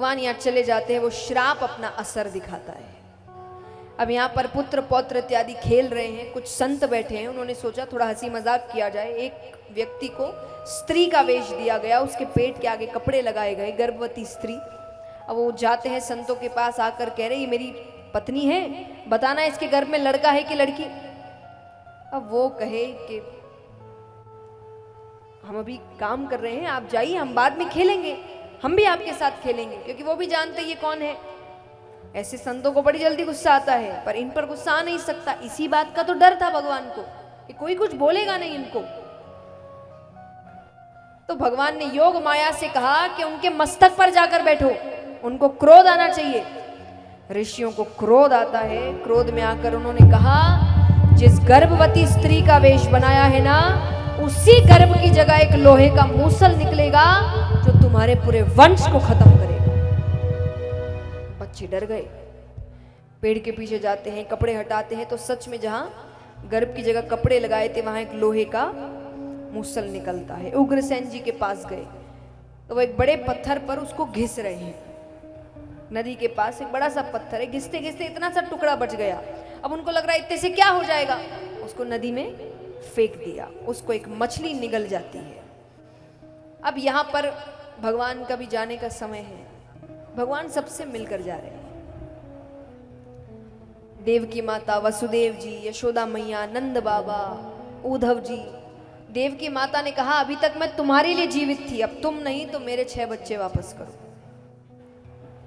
भगवान यहाँ चले जाते हैं, वो श्राप अपना असर दिखाता है। अब यहाँ पर पुत्र पौत्र इत्यादि खेल रहे हैं, कुछ संत बैठे हैं, उन्होंने सोचा थोड़ा हंसी मजाक किया जाए। एक व्यक्ति को स्त्री का वेश दिया गया, उसके पेट के आगे कपड़े लगाए गए, गर्भवती स्त्री। अब वो जाते हैं संतों के पास, आकर कह रहे ये मेरी पत्नी है, बताना इसके गर्भ में लड़का है कि लड़की। अब वो कहे कि हम अभी काम कर रहे हैं, आप जाइए, हम बाद में खेलेंगे, हम भी आपके साथ खेलेंगे, क्योंकि वो भी जानते ये कौन है। ऐसे संतों को बड़ी जल्दी गुस्सा आता है, पर इन पर गुस्सा आ नहीं सकता। इसी बात का तो डर था भगवान को कि कोई कुछ बोलेगा नहीं इनको। तो भगवान ने योग माया से कहा कि उनके मस्तक पर जाकर बैठो, उनको क्रोध आना चाहिए। ऋषियों को क्रोध आता है, क्रोध में आकर उन्होंने कहा जिस गर्भवती स्त्री का वेश बनाया है ना, उसी गर्भ की जगह एक लोहे का मूसल निकलेगा जो तुम्हारे पूरे वंश को खत्म करेगा। बच्चे डर गए, पेड़ के पीछे जाते हैं, कपड़े हटाते हैं, तो सच में जहां गर्भ की जगह कपड़े लगाए थे वहां एक लोहे का मूसल निकलता है। उग्रसेन जी के पास गए तो वो एक बड़े पत्थर पर उसको घिस रहे हैं। नदी के पास एक बड़ा सा पत्थर है, घिसते घिसते इतना सा टुकड़ा बच गया। अब उनको लग रहा है इतने से क्या हो जाएगा, उसको नदी में फेंक दिया, उसको एक मछली निगल जाती है। अब यहां पर भगवान का भी जाने का समय है, भगवान सबसे मिलकर जा रहे हैं। देव की माता वसुदेव जी, यशोदा मैया, नंद बाबा, उद्धव जी। देव की माता ने कहा अभी तक मैं तुम्हारे लिए जीवित थी, अब तुम नहीं तो मेरे 6 बच्चे वापस करो।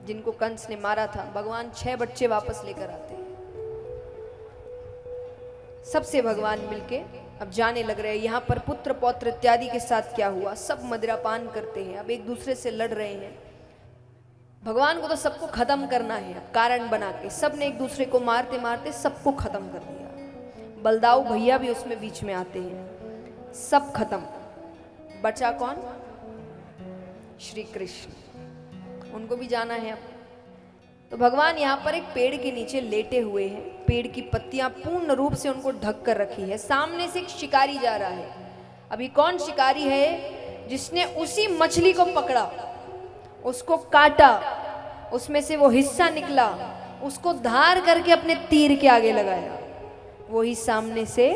जिनको कंस ने मारा था, भगवान 6 बच्चे वापस लेकर आते हैं। सबसे भगवान मिलके अब जाने लग रहे हैं। यहाँ पर पुत्र पौत्र इत्यादि के साथ क्या हुआ, सब मदिरापान करते हैं, अब एक दूसरे से लड़ रहे हैं। भगवान को तो सबको खत्म करना है, अब कारण बना के सब ने एक दूसरे को मारते मारते सबको खत्म कर दिया। बलदाऊ भैया भी उसमें बीच में आते हैं, सब खत्म। बचा कौन? श्री कृष्ण, उनको भी जाना है अब। तो भगवान यहाँ पर एक पेड़ के नीचे लेटे हुए हैं, पेड़ की पत्तियां पूर्ण रूप से उनको ढक कर रखी है। सामने से एक शिकारी जा रहा है। अभी कौन शिकारी है? जिसने उसी मछली को पकड़ा, उसको काटा, उसमें से वो हिस्सा निकला, उसको धार करके अपने तीर के आगे लगाया, वही सामने से।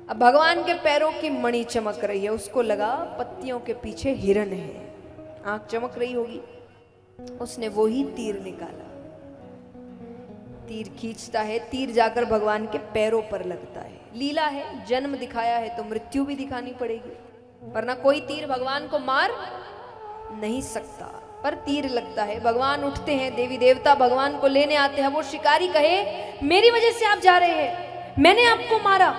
अब भगवान के पैरों की मणि चमक रही है, उसको लगा पत्तियों के पीछे हिरन है, आंख चमक रही होगी, उसने वो ही तीर निकाला। तीर खींचता है, तीर जाकर भगवान के पैरों पर लगता है। लीला है, जन्म दिखाया है तो मृत्यु भी दिखानी पड़ेगी, वरना कोई तीर भगवान को मार नहीं सकता। पर तीर लगता है, भगवान उठते हैं, देवी देवता भगवान को लेने आते हैं। वो शिकारी कहे मेरी वजह से आप जा रहे हैं, मैंने आपको मारा।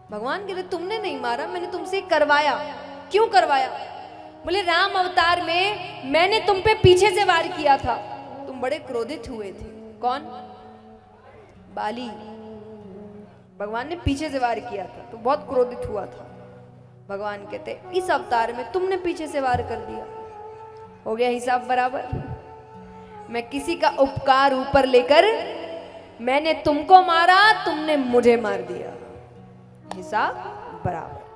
भगवान कहते तुमने नहीं मारा, मैंने तुमसे करवाया। क्यों करवाया? बोले राम अवतार में मैंने तुम पे पीछे से वार किया था, तुम बड़े क्रोधित हुए थे। कौन? बाली। भगवान ने पीछे से वार किया था तो बहुत क्रोधित हुआ था। भगवान कहते इस अवतार में तुमने पीछे से वार कर दिया, हो गया हिसाब बराबर। मैं किसी का उपकार ऊपर लेकर, मैंने तुमको मारा, तुमने मुझे मार दिया, हिसाब बराबर।